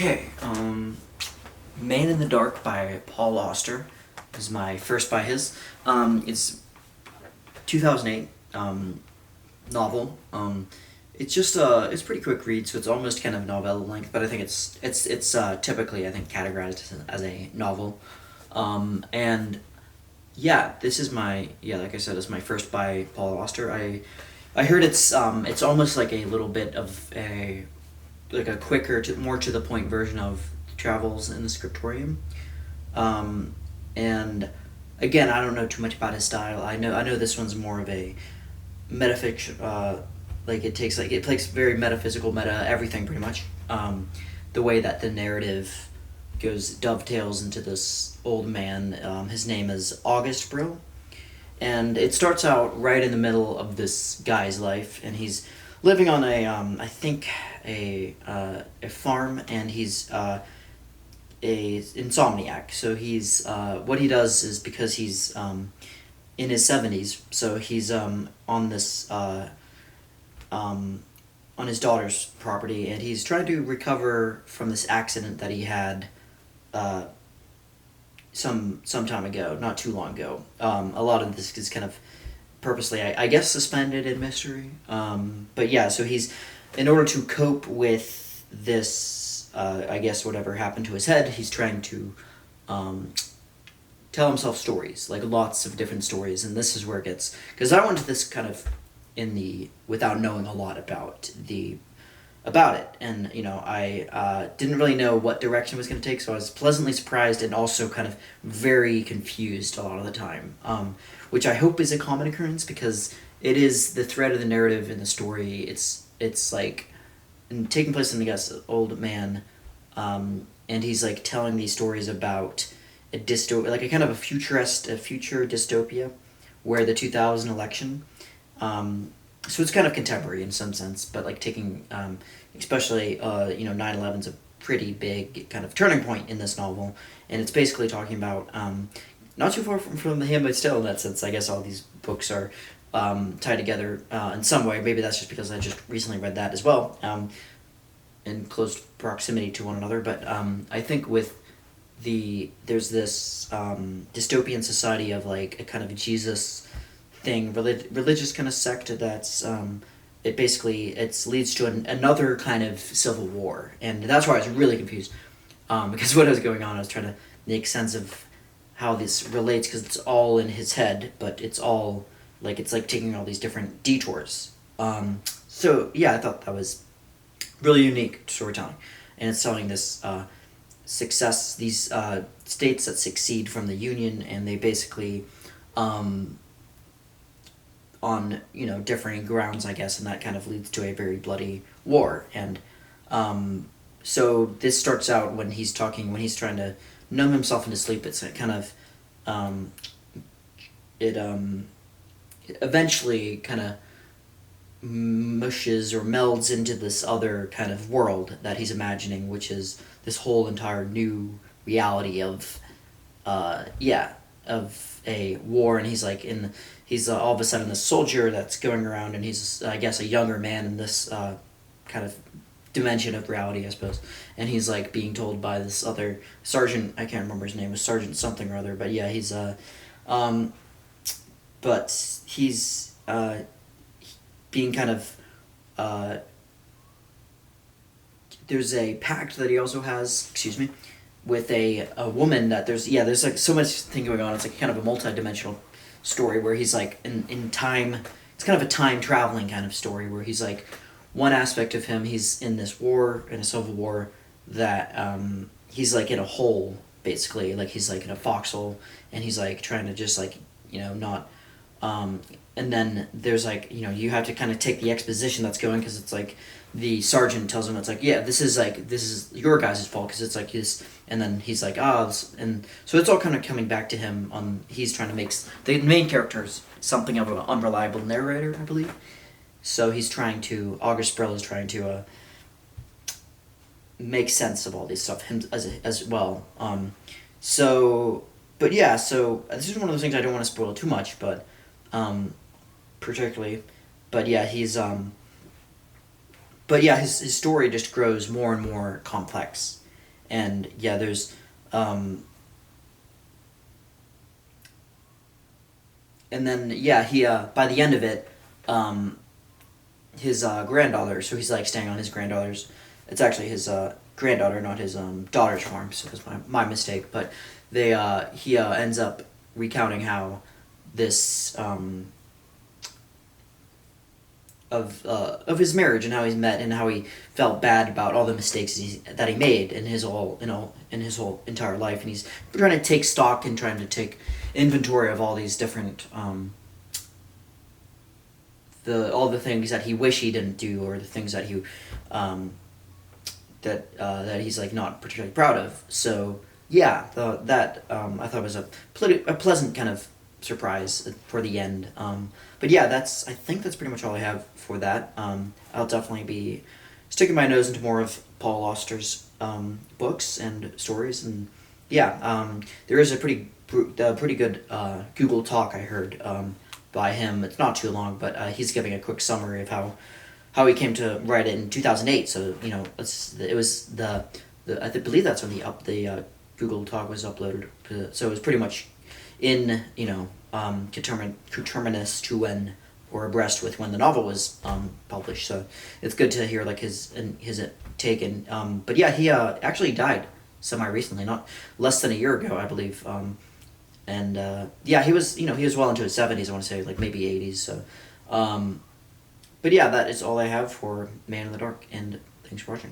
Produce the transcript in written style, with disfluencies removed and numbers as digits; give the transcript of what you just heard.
Okay, Man in the Dark by Paul Auster is my first by his. It's 2008 novel. It's just it's a pretty quick read, so it's almost kind of novella length, but I think it's typically I think categorized as a novel. And yeah, this is my like I said, it's my first by Paul Auster. I heard it's almost like a little bit of a like a quicker, more to the point version of Travels in the Scriptorium. And again, I don't know too much about his style. I know this one's more of a metafiction. Like it takes very metaphysical, meta everything pretty much. The way that the narrative dovetails into this old man. His name is August Brill, and it starts out right in the middle of this guy's life, and he's living on a I think a farm, and he's a insomniac. So he's what he does is, because he's in his 70s, so he's on this on his daughter's property, and he's trying to recover from this accident that he had uh, some time ago, not too long ago. A lot of this is kind of purposely, I guess, suspended in mystery. But yeah, so he's, in order to cope with this, I guess, whatever happened to his head, he's trying to tell himself stories, like lots of different stories. And this is where it gets, because I went to this kind of without knowing a lot about it, and I didn't really know what direction it was going to take, so I was pleasantly surprised and also kind of very confused a lot of the time, which I hope is a common occurrence, because it is the thread of the narrative in the story. It's like taking place in, I guess, old man, and he's like telling these stories about a like a kind of a future dystopia, where the 2000 election. So it's kind of contemporary in some sense, but like taking, especially 9/11's a pretty big kind of turning point in this novel, and it's basically talking about not too far from him, but still in that sense, I guess all these books are tied together in some way. Maybe that's just because I just recently read that as well, in close proximity to one another. But I think there's this dystopian society of like a kind of Jesus thing, religious kind of sect that's it leads to another kind of civil war, and that's why I was really confused, because what was going on, I was trying to make sense of how this relates, because it's all in his head, but it's all like it's like taking all these different detours. So yeah, I thought that was really unique storytelling, and it's telling this these states that succeed from the Union, and they basically on differing grounds, I guess, and that kind of leads to a very bloody war. And so this starts out when he's trying to numb himself into sleep. It's a kind of it eventually kind of mushes or melds into this other kind of world that he's imagining, which is this whole entire new reality of of a war. And he's like he's all of a sudden a soldier that's going around, and he's, I guess, a younger man in this kind of dimension of reality, I suppose. And he's like being told by this other sergeant, I can't remember his name, was Sergeant something or other, but yeah, he's but he's being kind of there's a pact that he also has, excuse me, with a woman, that there's like so much thing going on. It's like kind of a multi-dimensional story where he's like in time. It's kind of a time traveling kind of story where he's like, one aspect of him, he's in this war, in a civil war, that he's like in a hole, basically, like he's like in a foxhole, and he's like trying to just like not and then there's like you have to kind of take the exposition that's going, because it's like the sergeant tells him, it's like, yeah, this is your guys' fault, because it's like this. And then he's like, and so it's all kind of coming back to him. He's trying to make the main character's something of an unreliable narrator, I believe. So August Brill is trying to make sense of all this stuff him as well. But yeah, so this is one of those things I don't want to spoil too much, but particularly, but yeah, his story just grows more and more complex, and yeah, there's and then yeah, he by the end of it, his granddaughter. So he's like staying on his granddaughter's. It's actually his granddaughter, not his daughter's farm. So it was my mistake. But they he ends up recounting how this of his marriage and how he's met and how he felt bad about all the mistakes that he made in his whole in his whole entire life, and he's trying to take stock and trying to take inventory of all these different all the things that he wish he didn't do, or the things that he that he's like not particularly proud of. So yeah, that I thought was a pleasant kind of surprise for the end. But yeah, I think that's pretty much all I have for that. I'll definitely be sticking my nose into more of Paul Auster's books and stories, and yeah, there is a pretty good Google Talk I heard by him. It's not too long, but he's giving a quick summary of how he came to write it in 2008. So it was I believe that's when the Google Talk was uploaded. So it was pretty much in coterminous to when, or abreast with when the novel was published. So it's good to hear like his take. And but yeah, he actually died semi recently, not less than a year ago, I believe. And yeah, he was well into his 70s. I want to say like maybe 80s. So, but yeah, that is all I have for Man in the Dark. And thanks for watching.